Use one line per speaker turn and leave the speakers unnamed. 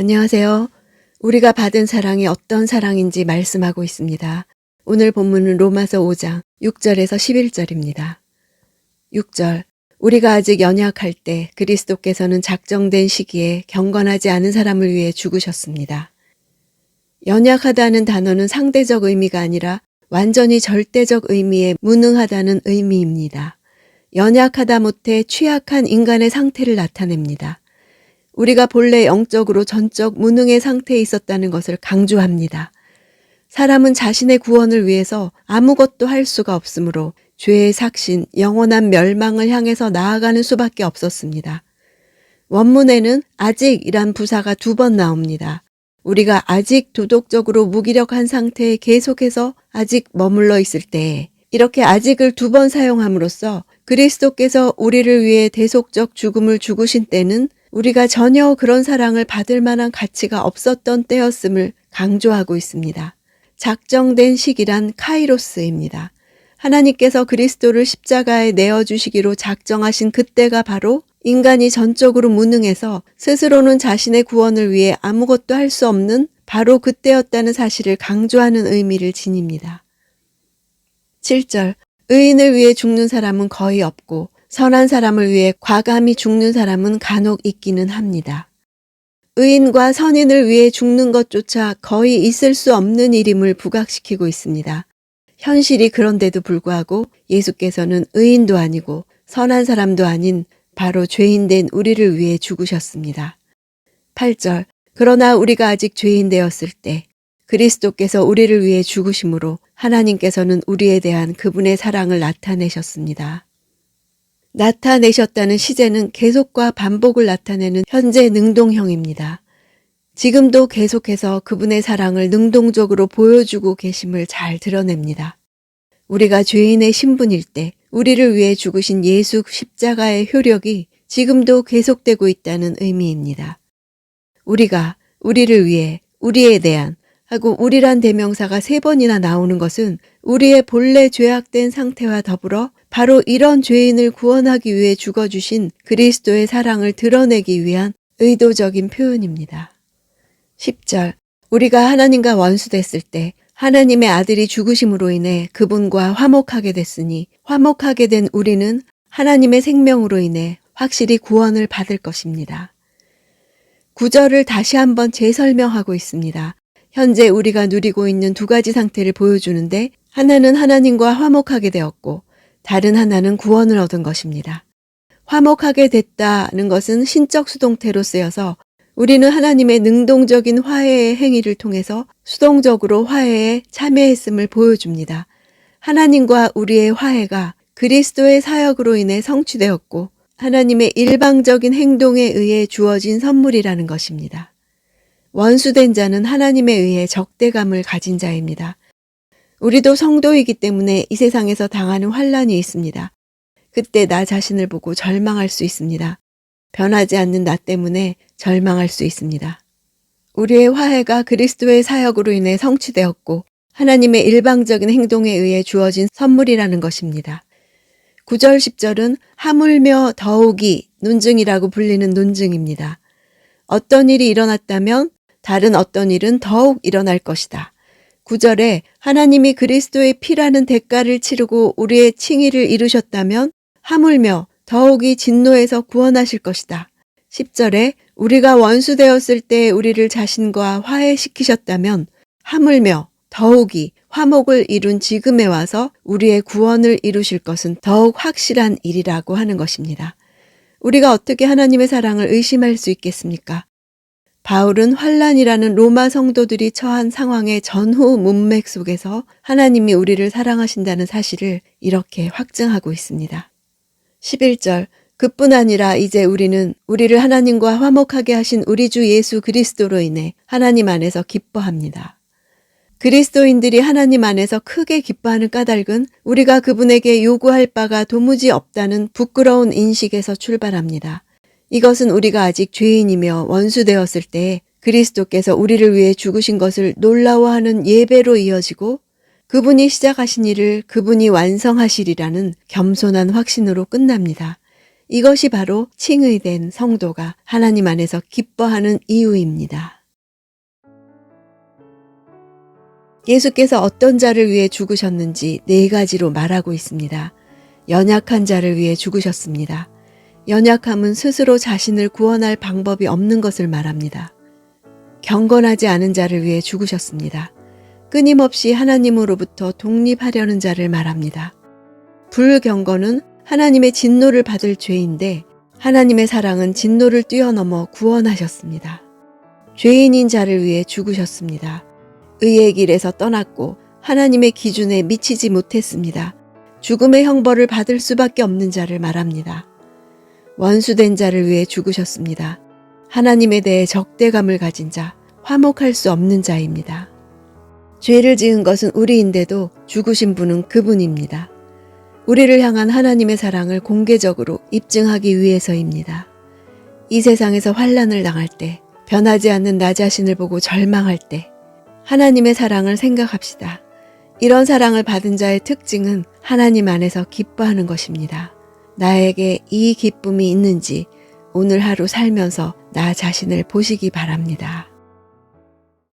안녕하세요. 우리가 받은 사랑이 어떤 사랑인지 말씀하고 있습니다. 오늘 본문은 로마서 5장 6절에서 11절입니다. 6절. 우리가 아직 연약할 때 그리스도께서는 작정된 시기에 경건하지 않은 사람을 위해 죽으셨습니다. 연약하다는 단어는 상대적 의미가 아니라 완전히 절대적 의미의 무능하다는 의미입니다. 연약하다 못해 취약한 인간의 상태를 나타냅니다. 우리가 본래 영적으로 전적 무능의 상태에 있었다는 것을 강조합니다. 사람은 자신의 구원을 위해서 아무것도 할 수가 없으므로 죄의 삭신, 영원한 멸망을 향해서 나아가는 수밖에 없었습니다. 원문에는 아직이란 부사가 2번 나옵니다. 우리가 아직 도덕적으로 무기력한 상태에 계속해서 아직 머물러 있을 때에 이렇게 아직을 2번 사용함으로써 그리스도께서 우리를 위해 대속적 죽음을 죽으신 때는 우리가 전혀 그런 사랑을 받을 만한 가치가 없었던 때였음을 강조하고 있습니다. 작정된 시기란 카이로스입니다. 하나님께서 그리스도를 십자가에 내어주시기로 작정하신 그때가 바로 인간이 전적으로 무능해서 스스로는 자신의 구원을 위해 아무것도 할 수 없는 바로 그때였다는 사실을 강조하는 의미를 지닙니다. 7절. 의인을 위해 죽는 사람은 거의 없고 선한 사람을 위해 과감히 죽는 사람은 간혹 있기는 합니다. 의인과 선인을 위해 죽는 것조차 거의 있을 수 없는 일임을 부각시키고 있습니다. 현실이 그런데도 불구하고 예수께서는 의인도 아니고 선한 사람도 아닌 바로 죄인된 우리를 위해 죽으셨습니다. 8절. 그러나 우리가 아직 죄인 되었을 때 그리스도께서 우리를 위해 죽으심으로 하나님께서는 우리에 대한 그분의 사랑을 나타내셨습니다. 나타내셨다는 시제는 계속과 반복을 나타내는 현재 능동형입니다. 지금도 계속해서 그분의 사랑을 능동적으로 보여주고 계심을 잘 드러냅니다. 우리가 죄인의 신분일 때 우리를 위해 죽으신 예수 십자가의 효력이 지금도 계속되고 있다는 의미입니다. 우리가, 우리를 위해, 우리에 대한 하고 우리란 대명사가 3번이나 나오는 것은 우리의 본래 죄악된 상태와 더불어 바로 이런 죄인을 구원하기 위해 죽어주신 그리스도의 사랑을 드러내기 위한 의도적인 표현입니다. 10절. 우리가 하나님과 원수됐을 때 하나님의 아들이 죽으심으로 인해 그분과 화목하게 됐으니 화목하게 된 우리는 하나님의 생명으로 인해 확실히 구원을 받을 것입니다. 9절을 다시 한번 재설명하고 있습니다. 현재 우리가 누리고 있는 2가지 상태를 보여주는데 하나는 하나님과 화목하게 되었고 다른 하나는 구원을 얻은 것입니다. 화목하게 됐다는 것은 신적 수동태로 쓰여서 우리는 하나님의 능동적인 화해의 행위를 통해서 수동적으로 화해에 참여했음을 보여줍니다. 하나님과 우리의 화해가 그리스도의 사역으로 인해 성취되었고 하나님의 일방적인 행동에 의해 주어진 선물이라는 것입니다. 원수된 자는 하나님에 의해 적대감을 가진 자입니다. 우리도 성도이기 때문에 이 세상에서 당하는 환난이 있습니다. 그때 나 자신을 보고 절망할 수 있습니다. 변하지 않는 나 때문에 절망할 수 있습니다. 우리의 화해가 그리스도의 사역으로 인해 성취되었고 하나님의 일방적인 행동에 의해 주어진 선물이라는 것입니다. 9절 10절은 하물며 더욱이 논증이라고 불리는 논증입니다. 어떤 일이 일어났다면 다른 어떤 일은 더욱 일어날 것이다. 9절에 하나님이 그리스도의 피라는 대가를 치르고 우리의 칭의를 이루셨다면 하물며 더욱이 진노에서 구원하실 것이다. 10절에 우리가 원수되었을 때 우리를 자신과 화해시키셨다면 하물며 더욱이 화목을 이룬 지금에 와서 우리의 구원을 이루실 것은 더욱 확실한 일이라고 하는 것입니다. 우리가 어떻게 하나님의 사랑을 의심할 수 있겠습니까? 바울은 환난이라는 로마 성도들이 처한 상황의 전후 문맥 속에서 하나님이 우리를 사랑하신다는 사실을 이렇게 확증하고 있습니다. 11절. 그뿐 아니라 이제 우리는 우리를 하나님과 화목하게 하신 우리 주 예수 그리스도로 인해 하나님 안에서 기뻐합니다. 그리스도인들이 하나님 안에서 크게 기뻐하는 까닭은 우리가 그분에게 요구할 바가 도무지 없다는 부끄러운 인식에서 출발합니다. 이것은 우리가 아직 죄인이며 원수되었을 때 그리스도께서 우리를 위해 죽으신 것을 놀라워하는 예배로 이어지고 그분이 시작하신 일을 그분이 완성하시리라는 겸손한 확신으로 끝납니다. 이것이 바로 칭의된 성도가 하나님 안에서 기뻐하는 이유입니다. 예수께서 어떤 자를 위해 죽으셨는지 4가지로 말하고 있습니다. 연약한 자를 위해 죽으셨습니다. 연약함은 스스로 자신을 구원할 방법이 없는 것을 말합니다. 경건하지 않은 자를 위해 죽으셨습니다. 끊임없이 하나님으로부터 독립하려는 자를 말합니다. 불경건은 하나님의 진노를 받을 죄인데 하나님의 사랑은 진노를 뛰어넘어 구원하셨습니다. 죄인인 자를 위해 죽으셨습니다. 의의 길에서 떠났고 하나님의 기준에 미치지 못했습니다. 죽음의 형벌을 받을 수밖에 없는 자를 말합니다. 원수된 자를 위해 죽으셨습니다. 하나님에 대해 적대감을 가진 자, 화목할 수 없는 자입니다. 죄를 지은 것은 우리인데도 죽으신 분은 그분입니다. 우리를 향한 하나님의 사랑을 공개적으로 입증하기 위해서입니다. 이 세상에서 환난을 당할 때, 변하지 않는 나 자신을 보고 절망할 때 하나님의 사랑을 생각합시다. 이런 사랑을 받은 자의 특징은 하나님 안에서 기뻐하는 것입니다. 나에게 이 기쁨이 있는지 오늘 하루 살면서 나 자신을 보시기 바랍니다.